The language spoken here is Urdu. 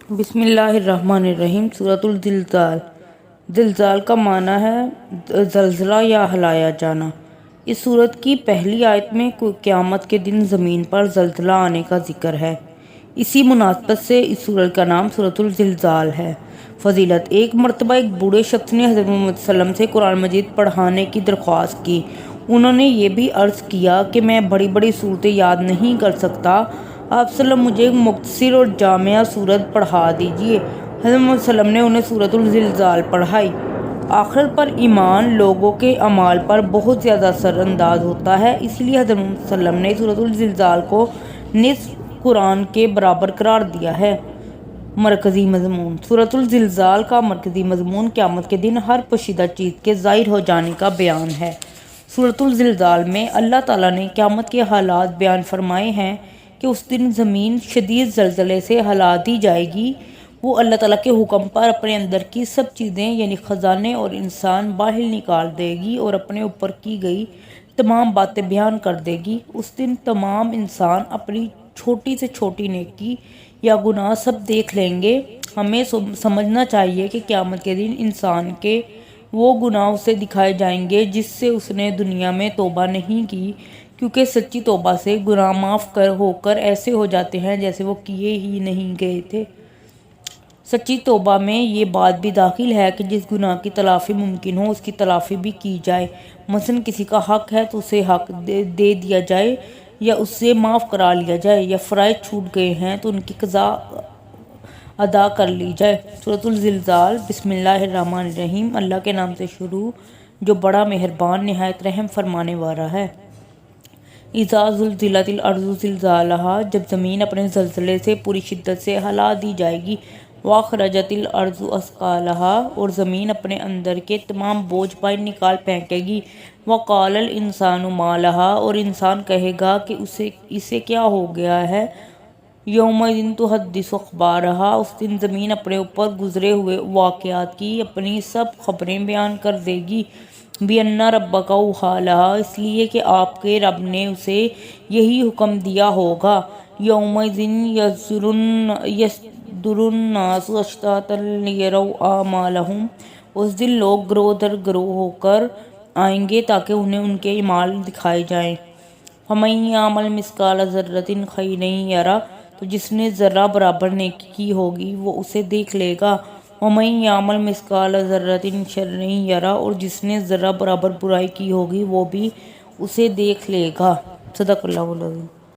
بسم اللہ الرحمن الرحیم۔ سورۃ الزلزال۔ زلزال کا معنی ہے زلزلہ یا ہلایا جانا۔ اس سورت کی پہلی آیت میں قیامت کے دن زمین پر زلزلہ آنے کا ذکر ہے۔ اسی مناسبت سے اس سورت کا نام سورۃ الزلزال ہے۔ فضیلت: ایک مرتبہ ایک بوڑھے شخص نے حضرت محمد صلی اللہ علیہ وسلم سے قرآن مجید پڑھانے کی درخواست کی۔ انہوں نے یہ بھی عرض کیا کہ میں بڑی بڑی صورتیں یاد نہیں کر سکتا، آپ صلی اللہ علیہ وسلم مجھے ایک مختصر اور جامع صورت پڑھا دیجیے۔ حضرت محمد صلی اللہ علیہ وسلم نے انہیں سورۃ الزلزال پڑھائی۔ آخر پر ایمان لوگوں کے اعمال پر بہت زیادہ اثر انداز ہوتا ہے، اس لیے حضرت محمد صلی اللہ علیہ وسلم نے سورۃ الزلزال کو نصف قرآن کے برابر قرار دیا ہے۔ مرکزی مضمون: سورۃ الزلزال کا مرکزی مضمون قیامت کے دن ہر پوشیدہ چیز کے ظاہر ہو جانے کا بیان ہے۔ سورۃ الزلزال میں اللہ تعالیٰ نے قیامت کے حالات بیان فرمائے ہیں کہ اس دن زمین شدید زلزلے سے ہلا دی جائے گی۔ وہ اللہ تعالیٰ کے حکم پر اپنے اندر کی سب چیزیں یعنی خزانے اور انسان باہر نکال دے گی اور اپنے اوپر کی گئی تمام باتیں بیان کر دے گی۔ اس دن تمام انسان اپنی چھوٹی سے چھوٹی نیکی یا گناہ سب دیکھ لیں گے۔ ہمیں سمجھنا چاہیے کہ قیامت کے دن انسان کے وہ گناہ اسے دکھائے جائیں گے جس سے اس نے دنیا میں توبہ نہیں کی، کیونکہ سچی توبہ سے گناہ معاف ہو کر ایسے ہو جاتے ہیں جیسے وہ کیے ہی نہیں گئے تھے۔ سچی توبہ میں یہ بات بھی داخل ہے کہ جس گناہ کی تلافی ممکن ہو اس کی تلافی بھی کی جائے۔ مثلاً کسی کا حق ہے تو اسے حق دے دیا جائے یا اس سے معاف کرا لیا جائے، یا فرائض چھوٹ گئے ہیں تو ان کی قضا ادا کر لی جائے۔ سورۃ الزلزال۔ بسم اللہ الرحمن الرحیم۔ اللہ کے نام سے شروع جو بڑا مہربان نہایت رحم فرمانے والا ہے۔ اذا زلزلت الارض زلزالہا، جب زمین اپنے زلزلے سے پوری شدت سے ہلا دی جائے گی۔ واخرجت الارض اثقالہا، اور زمین اپنے اندر کے تمام بوجھ باہر نکال پھینکے گی۔ وقال الانسان ما لہا، اور انسان کہے گا کہ اسے کیا ہو گیا ہے۔ یومئذ تحدث اخبارہا، اس دن زمین اپنے اوپر گزرے ہوئے واقعات کی اپنی سب خبریں بیان کر دے گی۔ بِأَنَّ رَبَّكَ أَوْحَىٰ لَهَا، اس لیے کہ آپ کے رب نے اسے یہی حکم دیا ہوگا۔ یومئذ یصدر الناس اشتاتا لیروا اعمالهم، اس دن لوگ گروہ در گروہ ہو کر آئیں گے تاکہ انہیں ان کے اعمال دکھائے جائیں۔ فَمَن يَعْمَلْ مِثْقَالَ ذَرَّةٍ خَيْرًا يَرَهُ، تو جس نے ذرہ برابر نیکی کی ہوگی وہ اسے دیکھ لے گا۔ وَمَن يَعْمَلْ مِثْقَالَ ذَرَّةٍ شَرًّا يَرَهُ، اور جس نے ذرہ برابر برائی کی ہوگی وہ بھی اسے دیکھ لے گا۔ صدق اللہ العظیم۔